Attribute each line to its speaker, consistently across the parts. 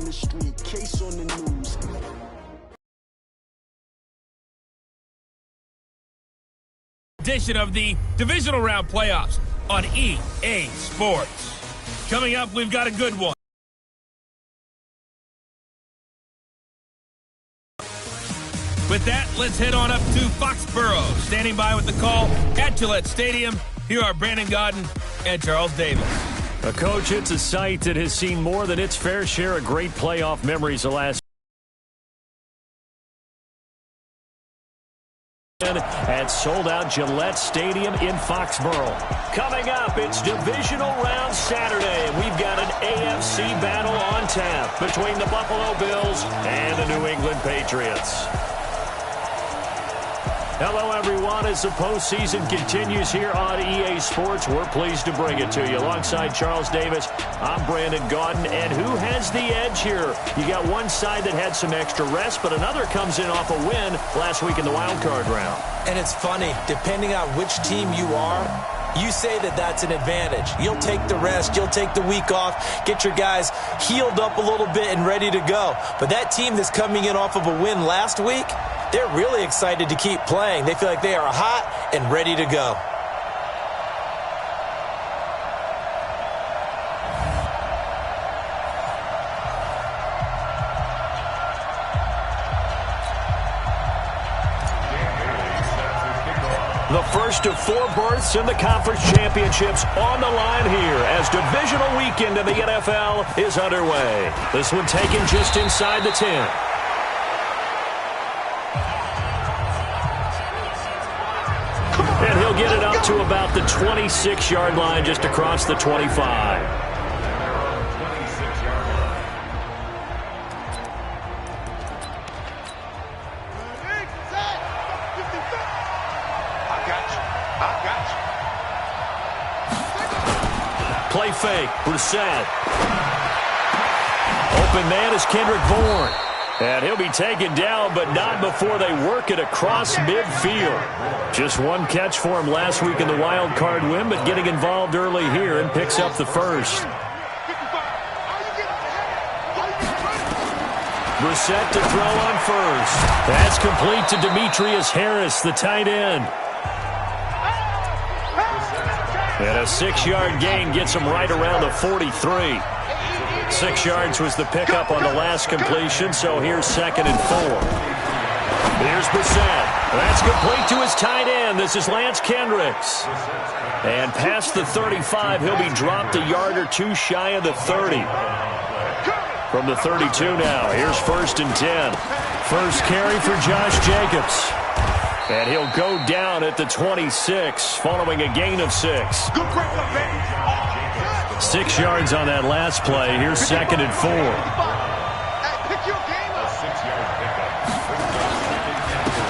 Speaker 1: the street, case on the news.
Speaker 2: Edition of the divisional round playoffs on EA Sports. Coming up, we've got a good one. With that, let's head on up to Foxborough. Standing by with the call at Gillette Stadium, here are Brandon Gaudin and Charles Davis.
Speaker 3: Coach, it's a site that has seen more than its fair share of great playoff memories the last at sold-out Gillette Stadium in Foxborough. Coming up, it's divisional round Saturday. We've got an AFC battle on tap between the Buffalo Bills and the New England Patriots. Hello, everyone. As the postseason continues here on EA Sports, we're pleased to bring it to you. Alongside Charles Davis, I'm Brandon Gaudin. And who has the edge here? You got one side that had some extra rest, but another comes in off a win last week in the wild card round.
Speaker 4: And it's funny, depending on which team you are, you say that that's an advantage. You'll take the rest, you'll take the week off, get your guys healed up a little bit and ready to go. But that team that's coming in off of a win last week, they're really excited to keep playing. They feel like they are hot and ready to go.
Speaker 3: The first of 4 berths in the conference championships on the line here as divisional weekend in the NFL is underway. This one taken just inside the 10. And he'll get it up to about the 26-yard line just across the 25. Play fake, Brissett. Open man is Kendrick Bourne. And he'll be taken down, but not before they work it across midfield. Just one catch for him last week in the wild card win, but getting involved early here and picks up the first. Brissett to throw on first. That's complete to Demetrius Harris, the tight end. And a 6-yard gain gets him right around the 43. 6 yards was the pickup on the last completion, so here's 2nd and 4. Here's Brissett. That's complete to his tight end. This is Lance Kendricks. And past the 35, he'll be dropped a yard or two shy of the 30. From the 32 now, here's 1st and 10. First carry for Josh Jacobs. And he'll go down at the 26 following a gain of 6. 6 yards on that last play. Here's 2nd and 4.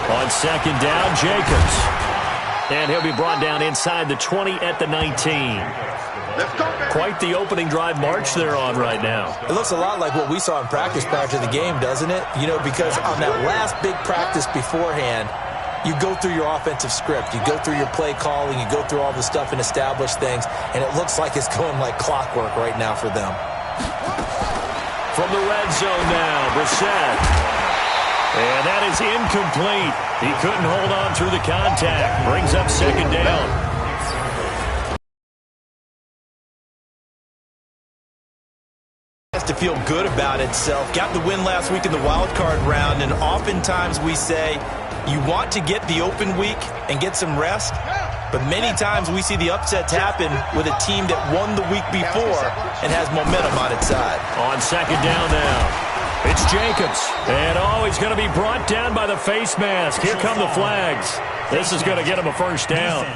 Speaker 3: On 2nd down, Jacobs. And he'll be brought down inside the 20 at the 19. Quite the opening drive march they're on right now.
Speaker 4: It looks a lot like what we saw in practice prior to the game, doesn't it? You know, because on that last big practice beforehand, you go through your offensive script. You go through your play calling. You go through all the stuff and establish things. And it looks like it's going like clockwork right now for them.
Speaker 3: From the red zone now, Brissett. And that is incomplete. He couldn't hold on through the contact. Brings up 2nd down.
Speaker 4: To feel good about itself. Got the win last week in the wild card round, and oftentimes we say you want to get the open week and get some rest, but many times we see the upsets happen with a team that won the week before and has momentum on its side.
Speaker 3: On 2nd down now, it's Jacobs. And he's going to be brought down by the face mask. Here come the flags. This is going to get him a first down.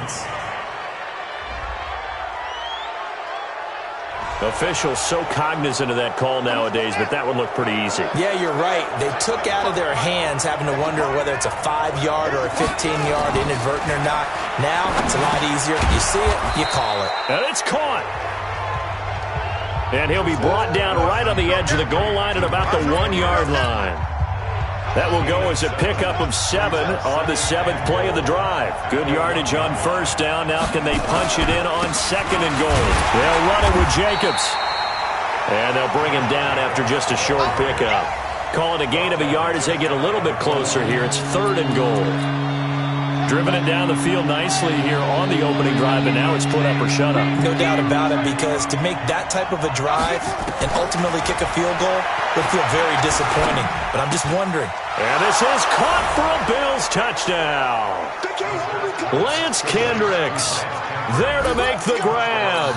Speaker 3: Officials so cognizant of that call nowadays, but that would look pretty easy.
Speaker 4: Yeah, you're right. They took out of their hands having to wonder whether it's a 5-yard or a 15-yard inadvertent or not. Now, it's a lot easier. You see it, you call it.
Speaker 3: And it's caught. And he'll be brought down right on the edge of the goal line at about the 1-yard line. That will go as a pickup of 7 on the 7th play of the drive. Good yardage on 1st down. Now can they punch it in on 2nd and goal? They'll run it with Jacobs. And they'll bring him down after just a short pickup. Call it a gain of a yard as they get a little bit closer here. It's 3rd and goal. Driven it down the field nicely here on the opening drive, and now it's put up or shut up.
Speaker 4: No doubt about it, because to make that type of a drive and ultimately kick a field goal would feel very disappointing. But I'm just wondering.
Speaker 3: And this is caught for a Bills touchdown. Lance Kendricks there to make the grab,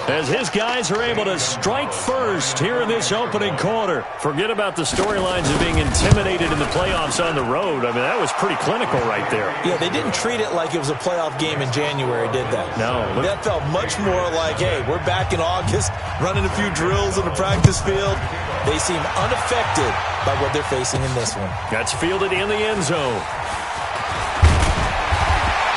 Speaker 3: as his guys are able to strike first here in this opening quarter. Forget about the storylines of being intimidated in the playoffs on the road. I mean, that was pretty clinical right there.
Speaker 4: Yeah, they didn't treat it like it was a playoff game in January, did they?
Speaker 3: No.
Speaker 4: That felt much more like, hey, we're back in August, running a few drills in the practice field. They seem unaffected by what they're facing in this one.
Speaker 3: That's fielded in the end zone.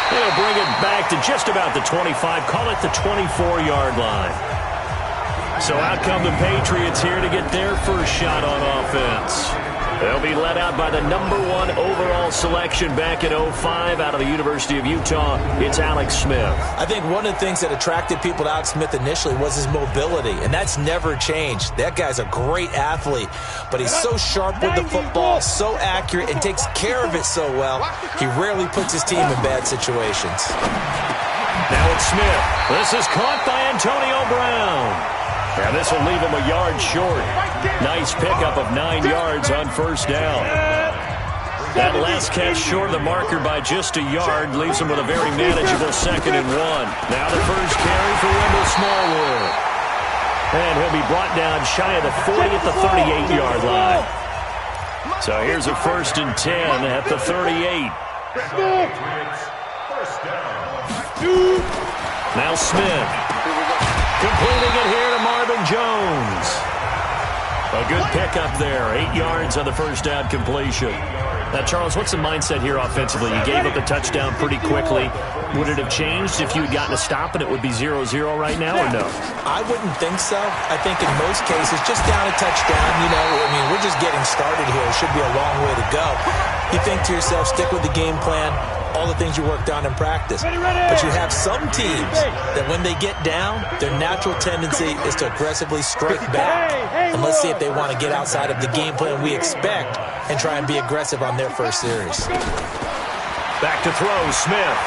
Speaker 3: They'll bring it back to just about the 25, call it the 24-yard line. So out come the Patriots here to get their first shot on offense. They'll be led out by the #1 overall selection back in 2005 out of the University of Utah. It's Alex Smith.
Speaker 4: I think one of the things that attracted people to Alex Smith initially was his mobility, and that's never changed. That guy's a great athlete, but he's so sharp with the football, so accurate, and takes care of it so well, he rarely puts his team in bad situations.
Speaker 3: Now it's Smith. This is caught by Antonio Brown. And this will leave him a yard short. Nice pickup of 9 yards on first down. That last catch short of the marker by just a yard leaves him with a very manageable 2nd and 1. Now the first carry for Wendell Smallwood. And he'll be brought down shy of the 40 at the 38-yard line. So here's a 1st and 10 at the 38. Now Smith. Completing it here to Marvin Jones. A good pickup there. 8 yards on the first down completion. Now, Charles, what's the mindset here offensively? You gave up a touchdown pretty quickly. Would it have changed if you had gotten a stop and it would be 0-0 right now, or no?
Speaker 4: I wouldn't think so. I think in most cases, just down a touchdown, you know, I mean, we're just getting started here. It should be a long way to go. You think to yourself, stick with the game plan, all the things you worked on in practice. But you have some teams that when they get down, their natural tendency is to aggressively strike back. And let's see if they want to get outside of the game plan we expect and try and be aggressive on their first series.
Speaker 3: Back to throw, Smith.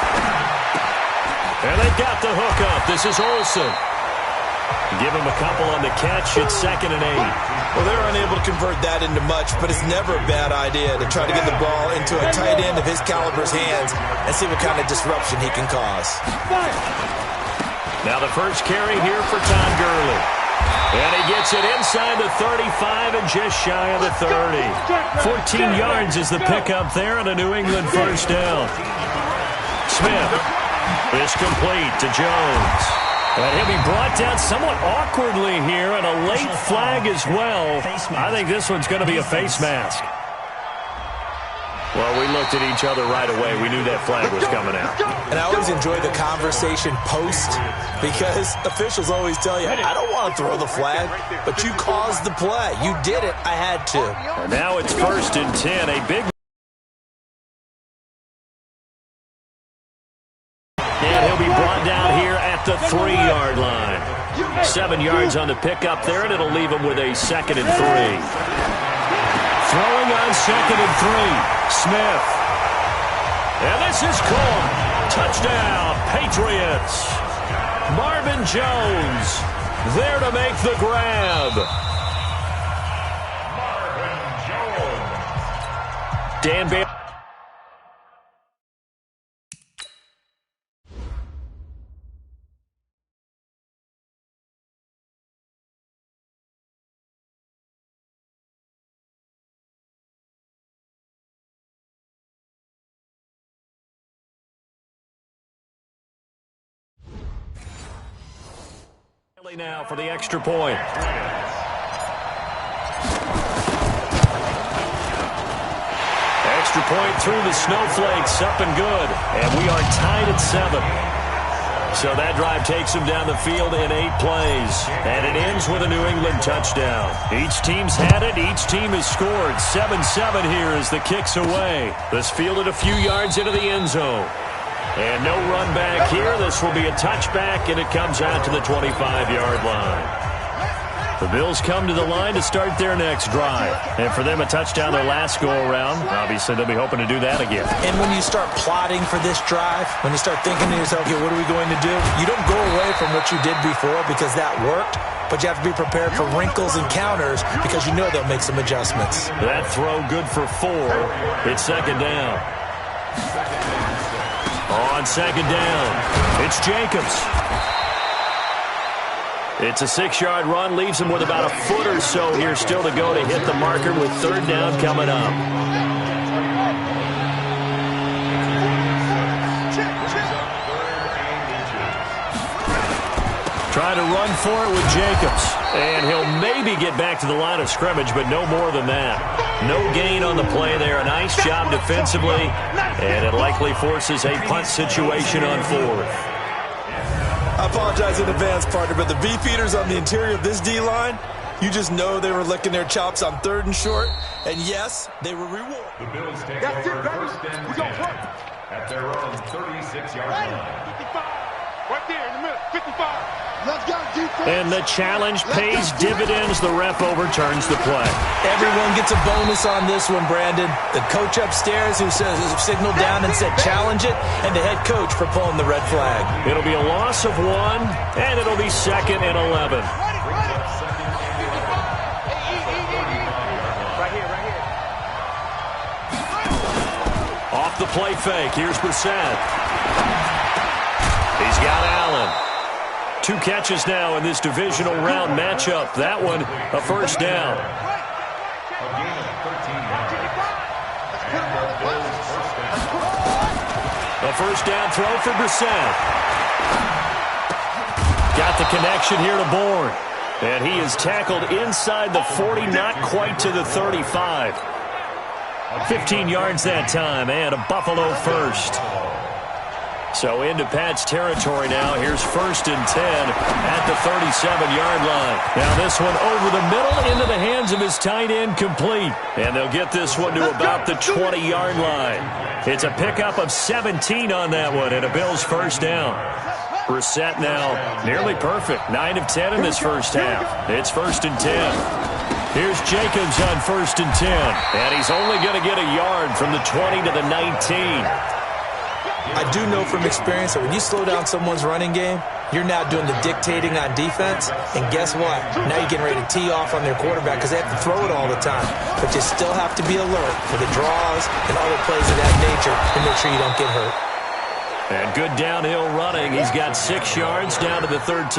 Speaker 3: And they got the hook up. This is Olsen. Give him a couple on the catch. It's 2nd and 8.
Speaker 4: Well, they're unable to convert that into much, but it's never a bad idea to try to get the ball into a tight end of his caliber's hands and see what kind of disruption he can cause.
Speaker 3: Now the first carry here for Todd Gurley. And he gets it inside the 35 and just shy of the 30. 14 yards is the pickup there and a New England first down. Smith is complete to Jones. And he'll be brought down somewhat awkwardly here, and a late flag as well. I think this one's going to be a face mask. Well, we looked at each other right away. We knew that flag was coming out.
Speaker 4: And I always enjoy the conversation post, because officials always tell you, I don't want to throw the flag, but you caused the play. You did it. I had to.
Speaker 3: And now it's 1st and 10. A big... And he'll be brought down here at the 3-yard line. 7 yards on the pickup there, and it'll leave him with a 2nd and 3. Throwing on 2nd and 3. Smith. And this is caught. Touchdown, Patriots. Marvin Jones there to make the grab. Dan Bailey. Now for the extra point. Extra point through the snowflakes, up and good. And we are tied at 7. So that drive takes them down the field in 8 plays. And it ends with a New England touchdown. Each team's had it. Each team has scored. 7-7 here as the kick's away. This fielded a few yards into the end zone. And no run back here. This will be a touchback, and it comes out to the 25-yard line. The Bills come to the line to start their next drive. And for them, a touchdown their last go-around. Obviously, they'll be hoping to do that again.
Speaker 4: And when you start plotting for this drive, when you start thinking to yourself, okay, what are we going to do? You don't go away from what you did before because that worked, but you have to be prepared for wrinkles and counters because you know they'll make some adjustments.
Speaker 3: That throw good for 4. It's second down. On second down, it's Jacobs. It's a 6-yard run, leaves him with about a foot or so here still to go to hit the marker with third down coming up. Trying to run for it with Jacobs. And he'll maybe get back to the line of scrimmage, but no more than that. No gain on the play there. A nice job defensively. And it likely forces a punt situation on 4th.
Speaker 4: I apologize in advance, partner, but the beefeaters on the interior of this D-line, you just know they were licking their chops on 3rd and short. And yes, they were rewarded.
Speaker 5: The Bills take over first and 10 at their own 36-yard line.
Speaker 6: 55. Right there in the middle. 55. Let's go, defense.
Speaker 3: And the challenge pays dividends. The ref overturns the play.
Speaker 4: Everyone gets a bonus on this one, Brandon. The coach upstairs who signaled down and said challenge it, and the head coach for pulling the red flag.
Speaker 3: It'll be a loss of 1, and it'll be 2nd and 11. Off the play fake. Here's Brissett. He's got Allen. 2 catches now in this divisional round matchup. That one, a first down. A first down throw for Brissett. Got the connection here to Bourne. And he is tackled inside the 40, not quite to the 35. 15 yards that time, and a Buffalo first. So into Pat's territory now. Here's 1st and 10 at the 37-yard line. Now this one over the middle into the hands of his tight end, complete. And they'll get this one to about the 20-yard line. It's a pickup of 17 on that one and a Bills first down. Brissett now nearly perfect. 9 of 10 in this first half. It's 1st and 10. Here's Jacobs on 1st and 10. And he's only going to get a yard from the 20 to the 19.
Speaker 4: I do know from experience that when you slow down someone's running game, you're now doing the dictating on defense. And guess what? Now you're getting ready to tee off on their quarterback because they have to throw it all the time. But you still have to be alert for the draws and other plays of that nature and make sure you don't get hurt.
Speaker 3: And good downhill running. He's got 6 yards down to the 13.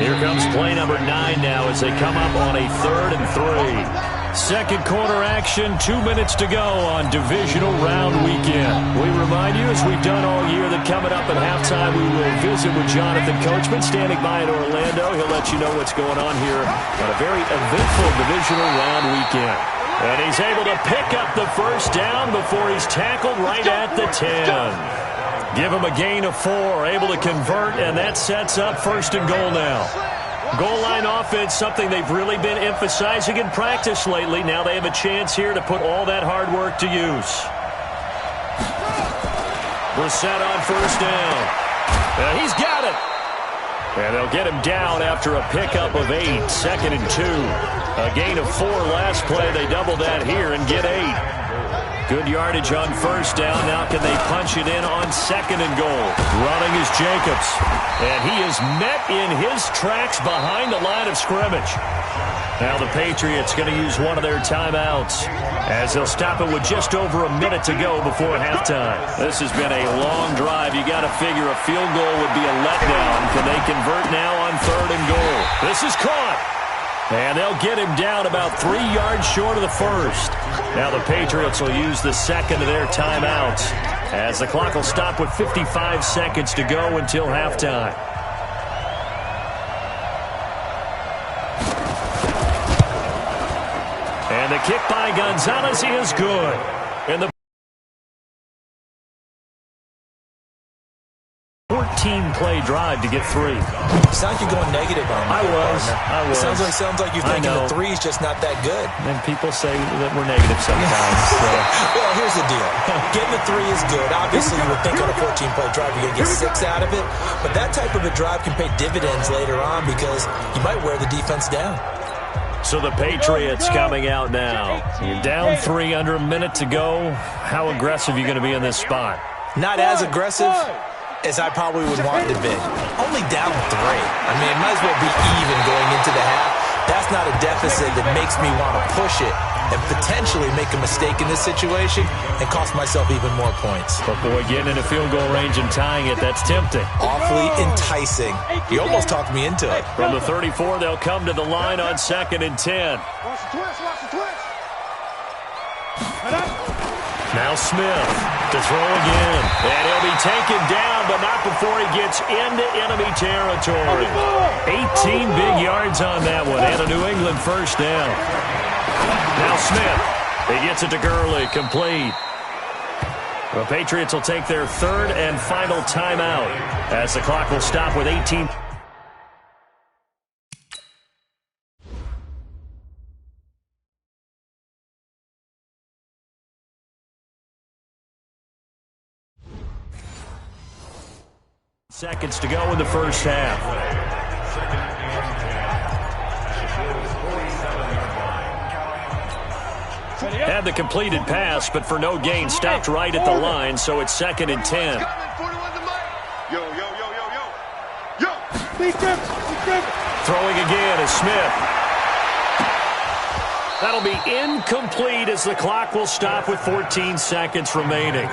Speaker 3: Here comes play number 9 now as they come up on a 3rd and 3. Second quarter action, 2 minutes to go on divisional round weekend. We remind you, as we've done all year, that coming up at halftime, we will visit with Jonathan Coachman, standing by in Orlando. He'll let you know what's going on here on a very eventful divisional round weekend. And he's able to pick up the first down before he's tackled right at the 10. Give him a gain of 4, able to convert, and that sets up 1st and goal now. Goal line offense, something they've really been emphasizing in practice lately. Now they have a chance here to put all that hard work to use. Brissett on 1st down. And he's got it. And they'll get him down after a pickup of 8, 2nd and 2. A gain of 4 last play. They double that here and get 8. Good yardage on 1st down. Now can they punch it in on 2nd and goal? Running is Jacobs. And he is met in his tracks behind the line of scrimmage. Now the Patriots going to use one of their timeouts as they'll stop it with just over a minute to go before halftime. This has been a long drive. You got to figure a field goal would be a letdown. Can they convert now on 3rd and goal? This is caught. And they'll get him down about 3 yards short of the first. Now the Patriots will use the second of their timeouts as the clock will stop with 55 seconds to go until halftime. And the kick by Gonzalez is good. And the 14 14-play drive to get 3.
Speaker 4: Sounds like you're going negative on me.
Speaker 3: I was.
Speaker 4: Sounds like you're thinking the 3's just not that good.
Speaker 3: And people say that we're negative sometimes. So.
Speaker 4: Well, here's the deal. Getting the 3 is good. Obviously, you would think on a 14-play drive you're going to get 6 out of it. But that type of a drive can pay dividends later on because you might wear the defense down.
Speaker 3: So the Patriots coming out now. You're down 3 under a minute to go. How aggressive are you going to be in this spot?
Speaker 4: Not as aggressive as I probably would want to be. Only down 3. I mean, it might as well be even going into the half. That's not a deficit that makes me want to push it and potentially make a mistake in this situation and cost myself even more points.
Speaker 3: But, boy, getting into field goal range and tying it, that's tempting.
Speaker 4: Awfully enticing. You almost talked me into it.
Speaker 3: From the 34, they'll come to the line on 2nd and 10. Now Smith to throw again. And he'll be taken down, but not before he gets into enemy territory. 18 big yards on that one, and a New England first down. Now Smith. He gets it to Gurley, complete. The Patriots will take their 3rd and final timeout as the clock will stop with 18. Seconds to go in the first half. Had the completed pass, but for no gain, stopped right at the line, so it's 2nd and 10. Throwing again is Smith. That'll be incomplete as the clock will stop with 14 seconds remaining.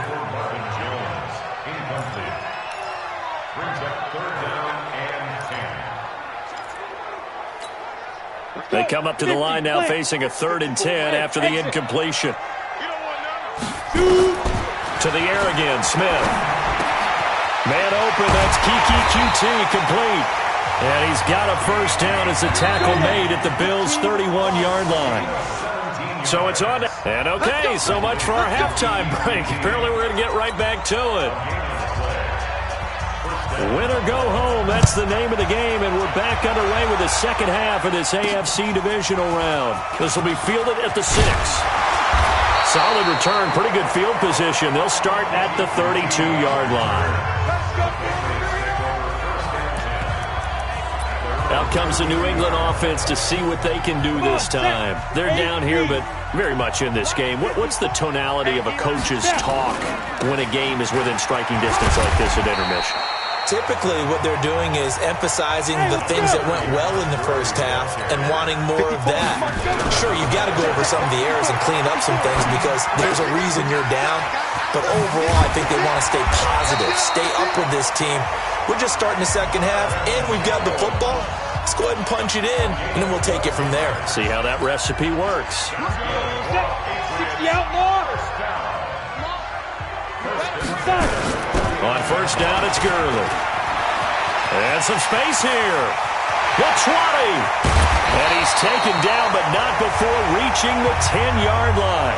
Speaker 3: They come up to the line now facing a 3rd and 10 after the incompletion. To the air again, Smith. Man open, that's Kiki QT, complete. And he's got a first down as the tackle made at the Bills' 31-yard line. So it's on. And okay, so much for our halftime break. Apparently we're going to get right back to it. Win or go home, that's the name of the game, and we're back underway with the second half of this AFC divisional round. This will be fielded at the 6. Solid return, pretty good field position. They'll start at the 32-yard line. Out comes the New England offense to see what they can do this time. They're down here, but very much in this game. What's the tonality of a coach's talk when a game is within striking distance like this at intermission?
Speaker 4: Typically, what they're doing is emphasizing the things that went well in the first half and wanting more of that. Sure, you've got to go over some of the errors and clean up some things because there's a reason you're down. But overall, I think they want to stay positive, stay up with this team. We're just starting the second half, and we've got the football. Let's go ahead and punch it in, and then we'll take it from there.
Speaker 3: See how that recipe works. On first down, it's Gurley. And some space here. The 20. And he's taken down, but not before reaching the 10-yard line.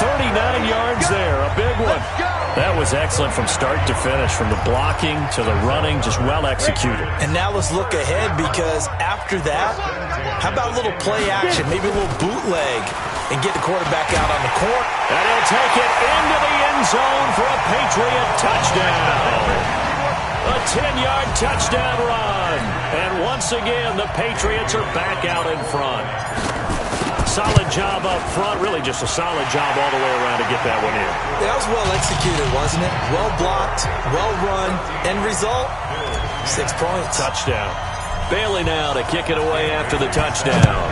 Speaker 3: 39 yards there, a big one. That was excellent from start to finish, from the blocking to the running, just well executed.
Speaker 4: And now let's look ahead because after that, how about a little play action, maybe a little bootleg, and get the quarterback out on the court.
Speaker 3: And he'll take it into the end zone for a Patriot touchdown. A 10-yard touchdown run. And once again, the Patriots are back out in front. Solid job up front. Really just a solid job all the way around to get that one in.
Speaker 4: That was well executed, wasn't it? Well blocked, well run. End result, 6 points.
Speaker 3: Touchdown. Bailey now to kick it away after the touchdown.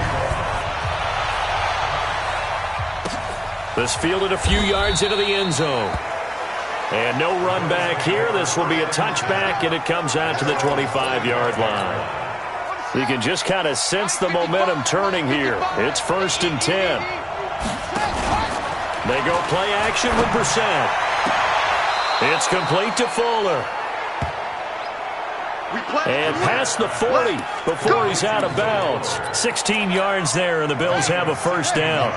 Speaker 3: This fielded a few yards into the end zone. And no run back here. This will be a touchback, and it comes out to the 25-yard line. You can just kind of sense the momentum turning here. It's 1st and 10. They go play action with Brissett. It's complete to Fuller. And past the 40 before he's out of bounds. 16 yards there, and the Bills have a first down.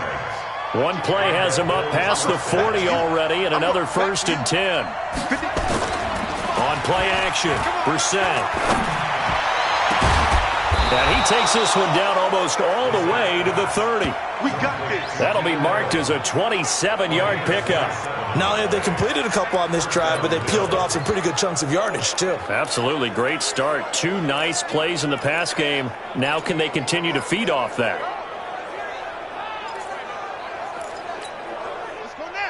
Speaker 3: One play has him up past the 40 already, and another 1st and 10. On play action. Brissett. And he takes this one down almost all the way to the 30.
Speaker 6: We got this.
Speaker 3: That'll be marked as a 27-yard pickup.
Speaker 4: Not only have they completed a couple on this drive, but they peeled off some pretty good chunks of yardage, too.
Speaker 3: Absolutely great start. 2 nice plays in the pass game. Now can they continue to feed off that?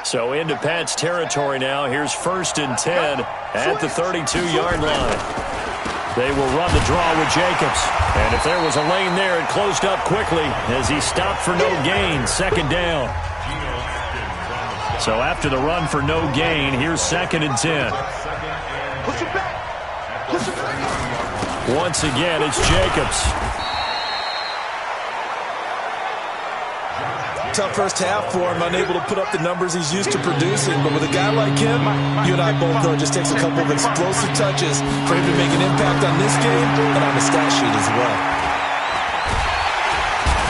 Speaker 3: So into Pat's territory now. Here's 1st and 10 at the 32-yard line. They will run the draw with Jacobs. And if there was a lane there, it closed up quickly as he stopped for no gain. 2nd down. So after the run for no gain, here's 2nd and 10. Once again, it's Jacobs.
Speaker 4: Tough first half for him, unable to put up the numbers he's used to producing. But with a guy like him, you and I both know it just takes a couple of explosive touches for him to make an impact on this game and on the stat sheet as well.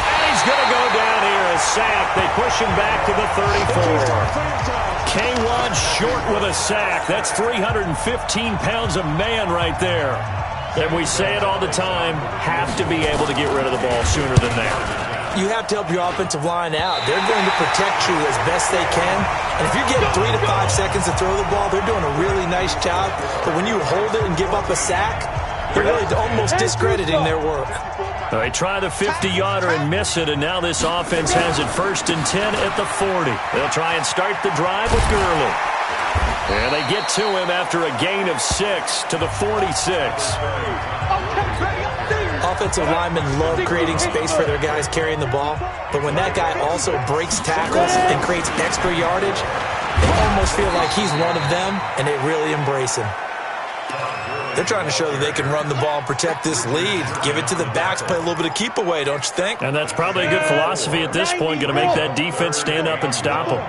Speaker 3: And he's going to go down here, a sack. They push him back to the 34. K1 short with a sack. That's 315 pounds a man right there. And we say it all the time, have to be able to get rid of the ball sooner than that.
Speaker 4: You have to help your offensive line out. They're going to protect you as best they can. And if you're getting 3 to 5 seconds to throw the ball, they're doing a really nice job. But when you hold it and give up a sack, you're really almost discrediting their work.
Speaker 3: They try the 50-yarder and miss it, and now this offense has it 1st and 10 at the 40. They'll try and start the drive with Gurley. And they get to him after a gain of 6 to the 46.
Speaker 4: Offensive linemen love creating space for their guys carrying the ball, but when that guy also breaks tackles and creates extra yardage, they almost feel like he's one of them, and they really embrace him. They're trying to show that they can run the ball and protect this lead. Give it to the backs, play a little bit of keep away, don't you think?
Speaker 3: And that's probably a good philosophy at this point, going to make that defense stand up and stop them.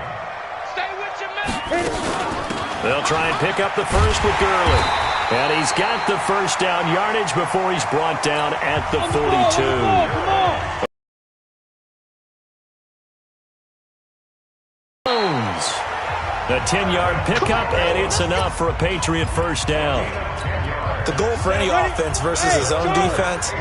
Speaker 3: They'll try and pick up the first with Gurley. And he's got the first down yardage before he's brought down at the 42. A 10-yard pickup, and it's enough for a Patriot first down.
Speaker 4: The goal for any offense versus his own defense,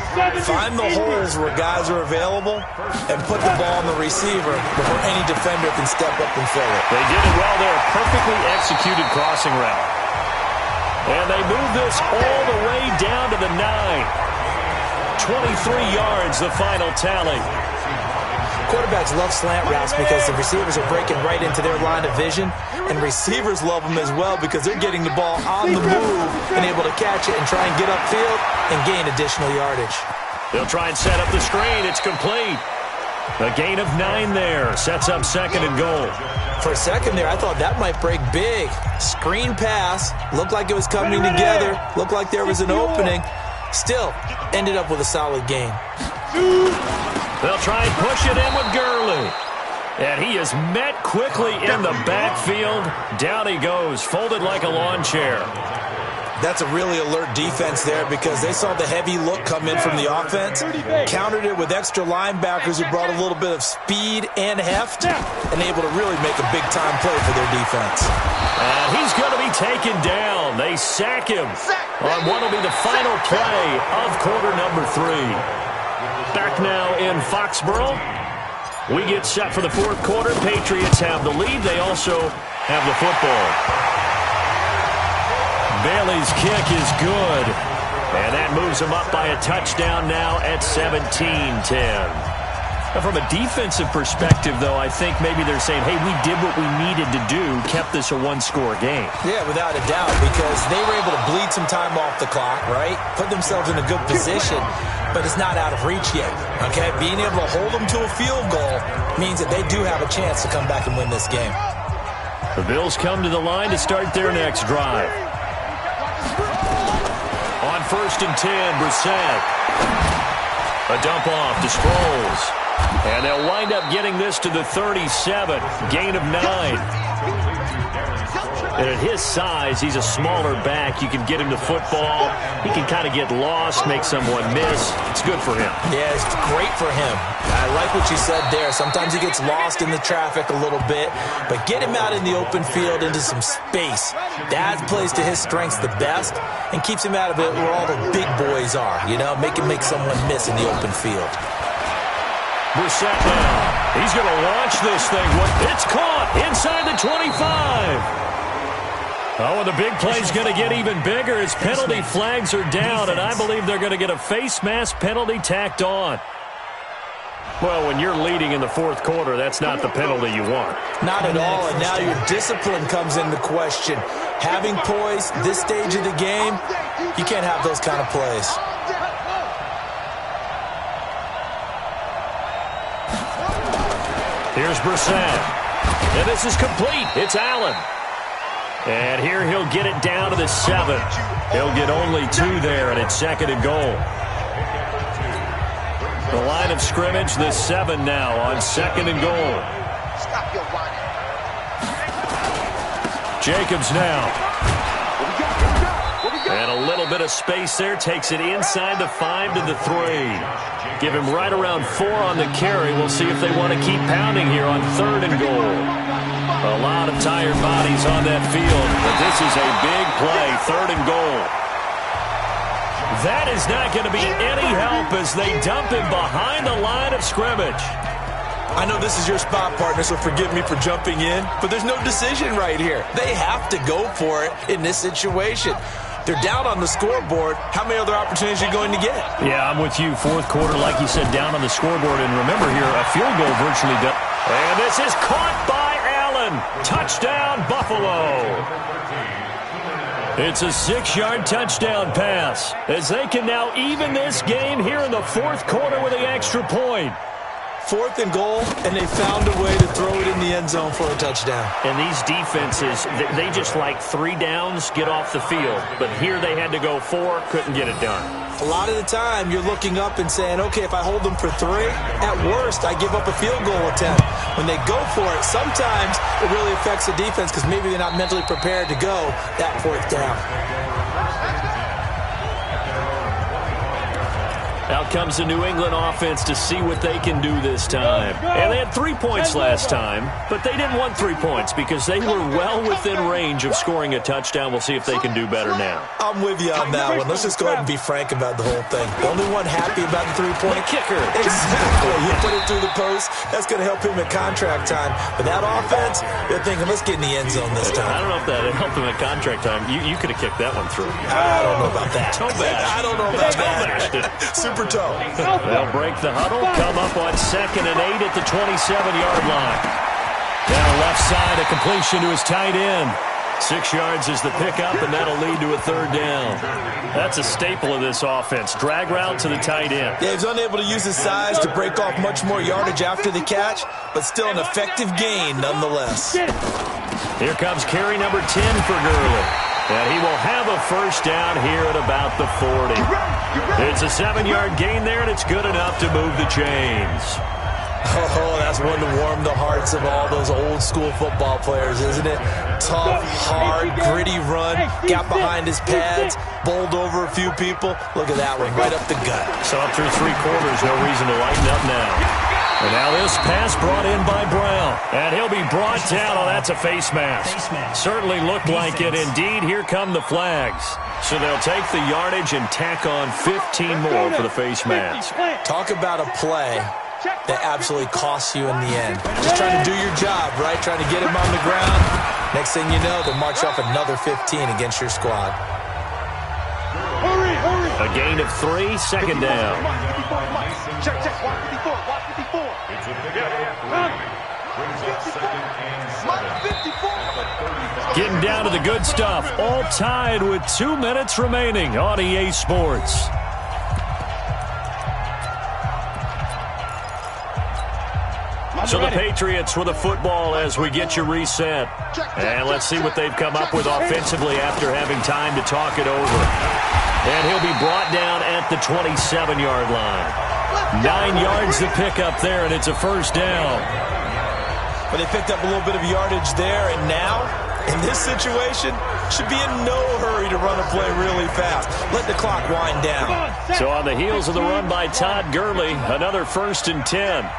Speaker 4: find the holes where guys are available and put the ball on the receiver before any defender can step up and fill it.
Speaker 3: They did it well there. Perfectly executed crossing route. And they move this all the way down to the 9. 23 yards, the final tally.
Speaker 4: Quarterbacks love slant routes because the receivers are breaking right into their line of vision, and receivers love them as well because they're getting the ball on the move and able to catch it and try and get upfield and gain additional yardage.
Speaker 3: They'll try and set up the screen. It's complete. A gain of 9 there. Sets up 2nd and goal.
Speaker 4: For a second there, I thought that might break big. Screen pass. Looked like it was coming together. Looked like there was an opening. Still, ended up with a solid gain.
Speaker 3: They'll try and push it in with Gurley. And he is met quickly in the backfield. Down he goes, folded like a lawn chair.
Speaker 4: That's a really alert defense there because they saw the heavy look come in from the offense, countered it with extra linebackers who brought a little bit of speed and heft, and able to really make a big-time play for their defense.
Speaker 3: And he's going to be taken down. They sack him on what will be the final play of quarter number 3. Back now in Foxborough. We get set for the 4th quarter. Patriots have the lead. They also have the football. Bailey's kick is good. And that moves him up by a touchdown now at 17-10. Now from a defensive perspective, though, I think maybe they're saying, hey, we did what we needed to do, kept this a one-score game.
Speaker 4: Yeah, without a doubt, because they were able to bleed some time off the clock, right? Put themselves in a good position, but it's not out of reach yet, okay? Being able to hold them to a field goal means that they do have a chance to come back and win this game.
Speaker 3: The Bills come to the line to start their next drive. On 1st and 10, Brissett. A dump off to Sproles. And they'll wind up getting this to the 37. Gain of 9. And at his size, he's a smaller back. You can get him to football. He can kind of get lost, make someone miss. It's good for him.
Speaker 4: Yeah, it's great for him. I like what you said there. Sometimes he gets lost in the traffic a little bit, but get him out in the open field into some space. That plays to his strengths the best and keeps him out of it where all the big boys are, you know, make someone miss in the open field.
Speaker 3: Brissett now. He's going to launch this thing. It's caught inside the 25. Oh, and the big play's going to get even bigger as penalty flags are down, and I believe they're going to get a face mask penalty tacked on. Well, when you're leading in the fourth quarter, that's not the penalty you want.
Speaker 4: Not at all, and now your discipline comes into question. Having poise this stage of the game, you can't have those kind of plays.
Speaker 3: Here's Brissett. And this is complete. It's Allen. And here he'll get it down to the 7. He'll get only 2 there, and it's second and goal. The line of scrimmage, the 7 now on second and goal. Jacobs now. And a little bit of space there. Takes it inside the 5 to the 3. Give him right around 4 on the carry. We'll see if they want to keep pounding here on third and goal. A lot of tired bodies on that field, but this is a big play, third and goal. That is not going to be any help as they dump him behind the line of scrimmage.
Speaker 4: I know this is your spot, partner, so forgive me for jumping in, but there's no decision right here. They have to go for it in this situation. They're down on the scoreboard. How many other opportunities are you going to get?
Speaker 3: Yeah, I'm with you. Fourth quarter, like you said, down on the scoreboard. And remember here, a field goal virtually done. And this is caught by Allen. Touchdown, Buffalo. It's a 6-yard touchdown pass as they can now even this game here in the fourth quarter with the extra point.
Speaker 4: Fourth and goal, and they found a way to throw it in the end zone for a touchdown.
Speaker 3: And these defenses, they just like 3 downs, get off the field. But here they had to go 4, couldn't get it done.
Speaker 4: A lot of the time, you're looking up and saying, okay, if I hold them for 3, at worst, I give up a field goal attempt. When they go for it, sometimes it really affects the defense because maybe they're not mentally prepared to go that 4th down.
Speaker 3: Out comes the New England offense to see what they can do this time. And they had 3 points last time, but they didn't want 3 points because they were well within range of scoring a touchdown. We'll see if they can do better now.
Speaker 4: I'm with you on that one. Let's just go ahead and be frank about the whole thing. The only one happy about the 3-point
Speaker 3: kicker.
Speaker 4: Exactly. You put it through the post. That's going to help him at contract time. But that offense, they're thinking, let's get in the end zone this time.
Speaker 3: I don't know if that helped him at contract time. You could have kicked that one through.
Speaker 4: I don't know about that. I don't know about that. Super toe.
Speaker 3: They'll break the huddle, come up on 2nd and 8 at the 27-yard line. Down left side, a completion to his tight end. 6 yards is the pickup, and that'll lead to a 3rd down. That's a staple of this offense. Drag route to the tight end.
Speaker 4: Yeah, he's unable to use his size to break off much more yardage after the catch, but still an effective gain nonetheless.
Speaker 3: Here comes carry number 10 for Gurley. And he will have a 1st down here at about the 40. It's a 7-yard gain there, and it's good enough to move the chains.
Speaker 4: Oh, that's one to warm the hearts of all those old-school football players, isn't it? Tough, hard, gritty run, got behind his pads, bowled over a few people. Look at that one, right up the gut.
Speaker 3: So up through 3 quarters, no reason to lighten up now. And now this pass brought in by Brown. And he'll be brought down. Oh, that's a face mask. Certainly looked like it. Indeed, here come the flags. So they'll take the yardage and tack on 15 more for the face mask.
Speaker 4: Talk about a play that absolutely costs you in the end. Just trying to do your job, right? Trying to get him on the ground. Next thing you know, they'll march off another 15 against your squad.
Speaker 3: A gain of 3, 2nd down.
Speaker 6: Check, watch 54, watch 54.
Speaker 5: It's a pickup. Brings up 2nd and 7.
Speaker 3: Getting down to the good stuff. All tied with 2 minutes remaining on EA Sports. So the Patriots with the football as we get you reset. And let's see what they've come up with offensively after having time to talk it over. And he'll be brought down at the 27-yard line. 9 yards to pick up there, and it's a 1st down.
Speaker 4: But they picked up a little bit of yardage there, and now In this situation, should be in no hurry to run a play really fast. Let the clock wind down.
Speaker 3: So on the heels of the run by Todd Gurley, another 1st and 10.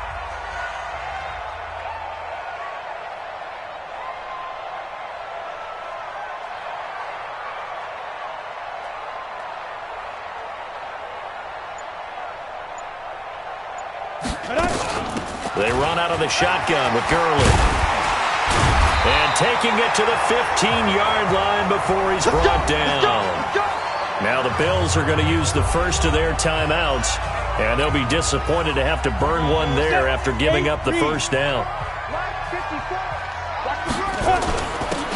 Speaker 3: They run out of the shotgun with Gurley. And taking it to the 15-yard line before he's brought down. Now the Bills are going to use the first of their timeouts, and they'll be disappointed to have to burn one there after giving up the first down.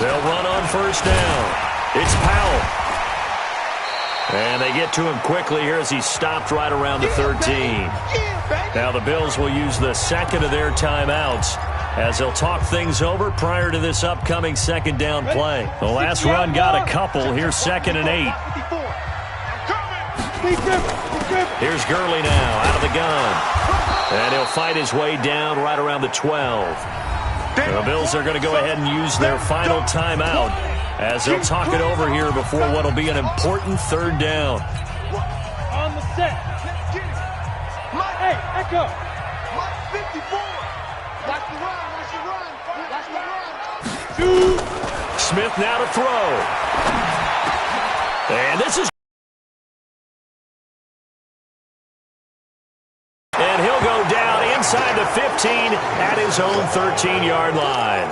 Speaker 3: They'll run on first down. It's Powell. And they get to him quickly here as he's stopped right around the 13. Now the Bills will use the second of their timeouts as they'll talk things over prior to this upcoming second down play. The last run got a couple. Here's 2nd and 8. Here's Gurley now out of the gun. And he'll fight his way down right around the 12. The Bills are going to go ahead and use their final timeout as they'll talk it over here before what will be an important 3rd down.
Speaker 6: On the set. Hey, echo. 54. Watch the run. Watch the run.
Speaker 3: Smith now to throw. And this is... And he'll go down inside the 15 at his own 13-yard line.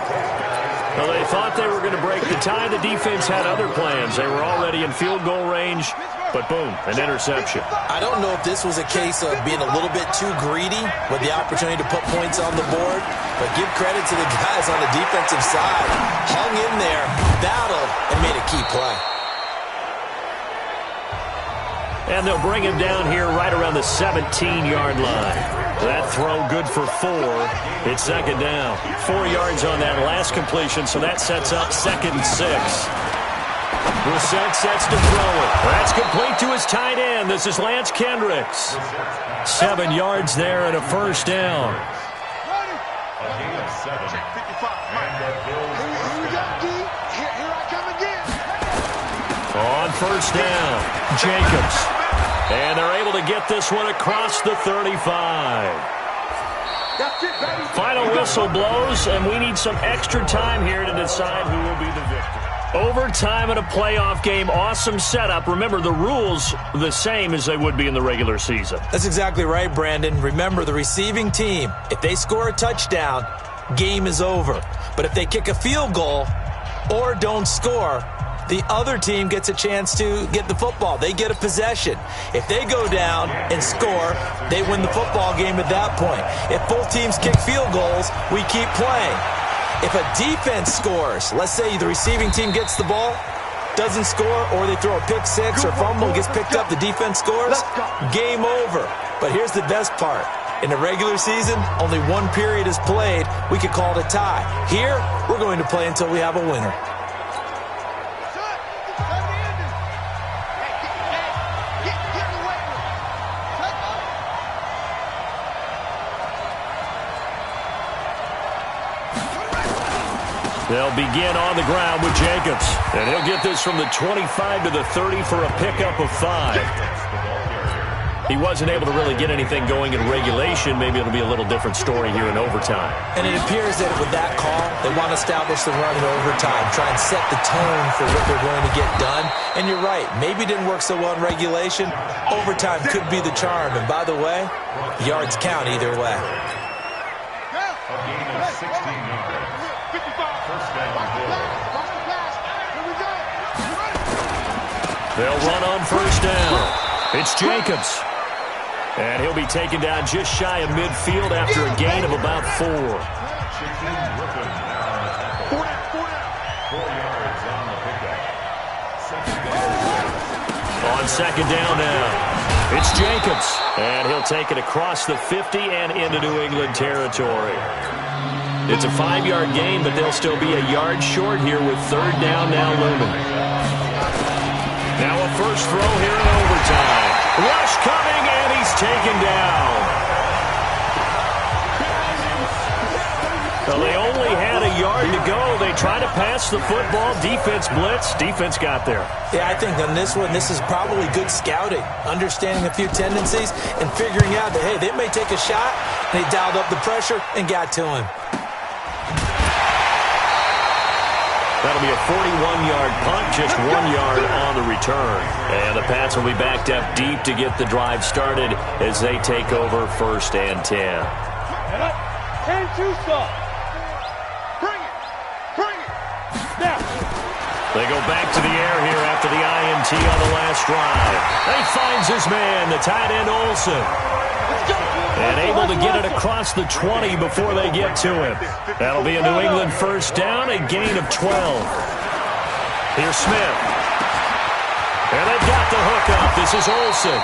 Speaker 3: Well, they thought they were going to break the tie. The defense had other plans. They were already in field goal range, but boom, an interception.
Speaker 4: I don't know if this was a case of being a little bit too greedy with the opportunity to put points on the board, but give credit to the guys on the defensive side. Hung in there, battled, and made a key play.
Speaker 3: And they'll bring him down here right around the 17-yard line. That throw good for 4. It's 2nd down. 4 yards on that last completion, so that sets up 2nd and 6. Brissett sets to throw it. That's complete to his tight end. This is Lance Kendricks. 7 yards there and a 1st down. On 1st down, Jacobs. And they're able to get this one across the 35. Final whistle blows, and we need some extra time here to decide who will be the victor. Overtime in a playoff game, awesome setup. Remember, the rules the same as they would be in the regular season.
Speaker 4: That's exactly right, Brandon. Remember, the receiving team, if they score a touchdown, game is over. But if they kick a field goal or don't score, the other team gets a chance to get the football. They get a possession. If they go down and score, they win the football game at that point. If both teams kick field goals, we keep playing. If a defense scores, let's say the receiving team gets the ball, doesn't score, or they throw a pick six or fumble, gets picked up, the defense scores, game over. But here's the best part. In the regular season, only one period is played. We could call it a tie. Here, we're going to play until we have a winner.
Speaker 3: They'll begin on the ground with Jacobs. And he'll get this from the 25 to the 30 for a pickup of 5. He wasn't able to really get anything going in regulation. Maybe it'll be a little different story here in overtime.
Speaker 4: And it appears that with that call, they want to establish the run in overtime, try and set the tone for what they're going to get done. And you're right, maybe it didn't work so well in regulation. Overtime could be the charm. And by the way, yards count either way.
Speaker 5: A gain of 16 yards. First down.
Speaker 3: They'll run on first down. It's Jacobs. And he'll be taken down just shy of midfield after a gain of about 4.
Speaker 5: 4 yards on the pickup.
Speaker 3: On second down now, it's Jacobs. And he'll take it across the 50 and into New England territory. It's a 5-yard gain, but they'll still be a yard short here with third down now looming. Now a first throw here in overtime. Rush coming, and he's taken down. Well, they only had a yard to go. They trying to pass the football. Defense blitz. Defense got there.
Speaker 4: Yeah, I think on this one, this is probably good scouting, understanding a few tendencies and figuring out that, hey, they may take a shot. They dialed up the pressure and got to him.
Speaker 3: That'll be a 41-yard punt, just 1 yard on the return. And the Pats will be backed up deep to get the drive started as they take over 1st and 10.
Speaker 6: 10-2 stop. Bring it. Bring it. Now.
Speaker 3: They go back to the air here after the INT on the last drive. He finds his man, the tight end Olsen. And able to get it across the 20 before they get to him. That'll be a New England first down, a gain of 12. Here's Smith. And they've got the hook up. This is Olsen.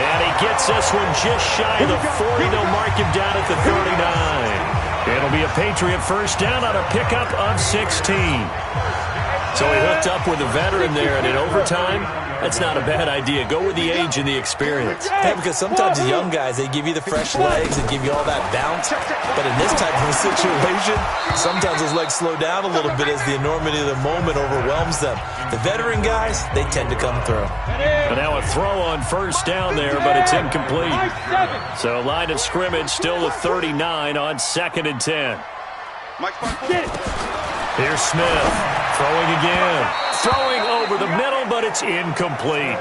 Speaker 3: And he gets this one just shy of the 40. They'll mark him down at the 39. It'll be a Patriot first down on a pickup of 16. So he hooked up with a veteran there, and in overtime, that's not a bad idea. Go with the age and the experience.
Speaker 4: Yeah, because sometimes the young guys, they give you the fresh legs and give you all that bounce. But in this type of a situation, sometimes those legs slow down a little bit as the enormity of the moment overwhelms them. The veteran guys, they tend to come through.
Speaker 3: And now a throw on first down there, but it's incomplete. So line of scrimmage still the 39 on 2nd and 10. Here's Smith. Throwing again. Throwing over the middle, but it's incomplete.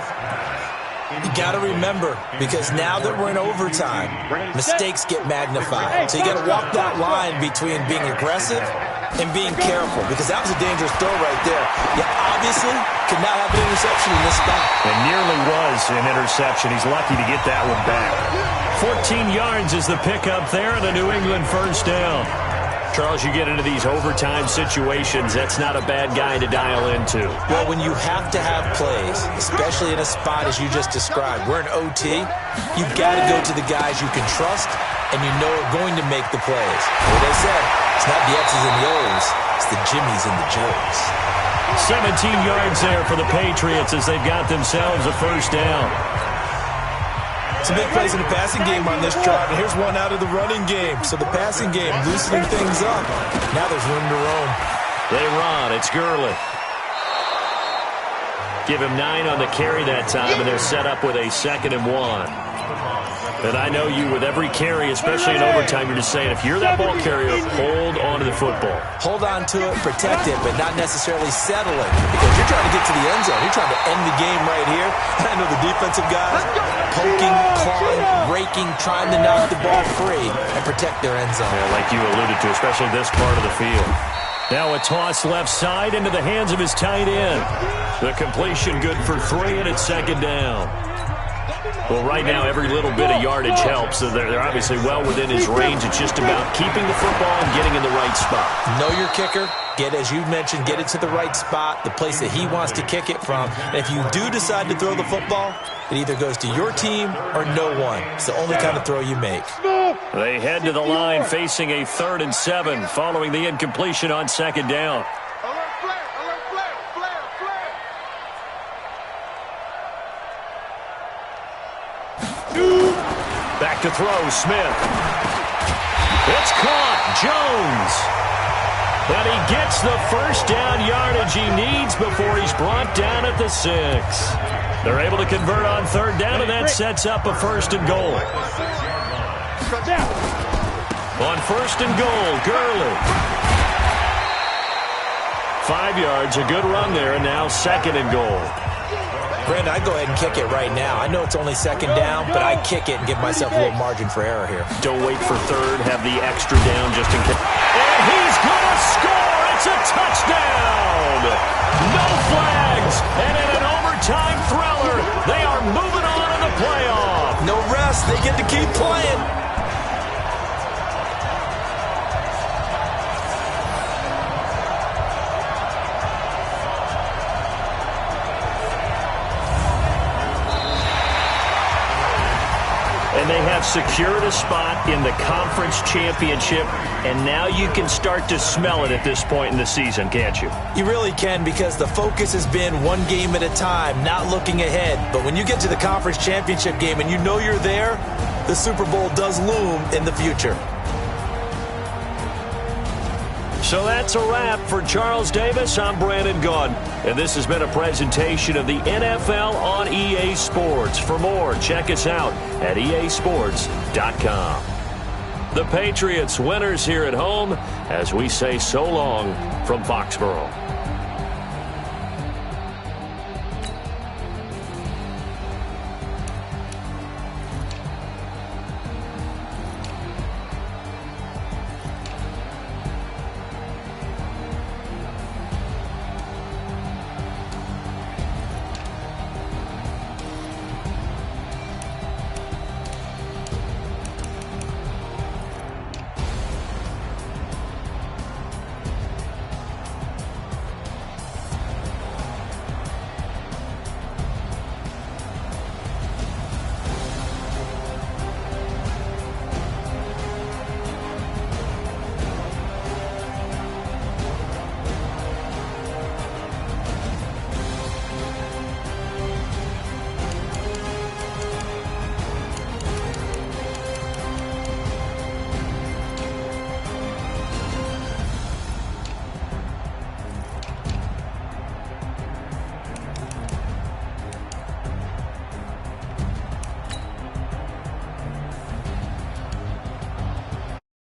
Speaker 4: You got to remember, because now that we're in overtime, mistakes get magnified. So you got to walk that line between being aggressive and being careful, because that was a dangerous throw right there. You obviously could not have an interception in this spot.
Speaker 3: It nearly was an interception. He's lucky to get that one back. 14 yards is the pickup there, and a New England first down. Charles, you get into these overtime situations, that's not a bad guy to dial into.
Speaker 4: Well, when you have to have plays, especially in a spot as you just described, we're in OT, you've got to go to the guys you can trust and you know are going to make the plays. What they said, it's not the X's and the O's, it's the Jimmies and the Joes.
Speaker 3: 17 yards there for the Patriots as they've got themselves a first down.
Speaker 4: Some big plays in the passing game on this drive, and here's one out of the running game. So the passing game loosening things up. Now there's room to roam.
Speaker 3: They run. It's Gurley. Give him 9 on the carry that time, and they're set up with a 2nd and 1. And I know you, with every carry, especially in overtime, you're just saying, if you're that ball carrier, hold on to the football.
Speaker 4: Hold on to it, protect it, but not necessarily settle it. Because you're trying to get to the end zone. You're trying to end the game right here. I know the defensive guys poking, clawing, raking, trying to knock the ball free and protect their end zone.
Speaker 3: Yeah, like you alluded to, especially this part of the field. Now a toss left side into the hands of his tight end. The completion good for 3, and it's 2nd down. Well, right now, every little bit of yardage helps. So they're obviously well within his range. It's just about keeping the football and getting in the right spot.
Speaker 4: Know your kicker. Get, as you mentioned, get it to the right spot, the place that he wants to kick it from. And if you do decide to throw the football, it either goes to your team or no one. It's the only kind of throw you make.
Speaker 3: They head to the line facing a 3rd and 7 following the incompletion on 2nd down. Back to throw, Smith. It's caught, Jones. And he gets the first down yardage he needs before he's brought down at the 6. They're able to convert on 3rd down, and that sets up a 1st and goal. On 1st and goal, Gurley. 5 yards, a good run there, and now 2nd and goal.
Speaker 4: Brandon, I'd go ahead and kick it right now. I know it's only 2nd down, but I kick it and give myself a little margin for error here.
Speaker 3: Don't wait for 3rd. Have the extra down just in case. And he's going to score. It's a touchdown. No flags. And in an overtime thriller, they are moving on in the playoff.
Speaker 4: No rest. They get to keep playing.
Speaker 3: And they have secured a spot in the conference championship, and now you can start to smell it at this point in the season, can't you?
Speaker 4: You really can, because the focus has been one game at a time, not looking ahead. But when you get to the conference championship game and you know you're there, the Super Bowl does loom in the future.
Speaker 3: So that's a wrap for Charles Davis. I'm Brandon Gaudin, and this has been a presentation of the NFL on EA Sports. For more, check us out at easports.com. The Patriots winners here at home as we say so long from Foxborough.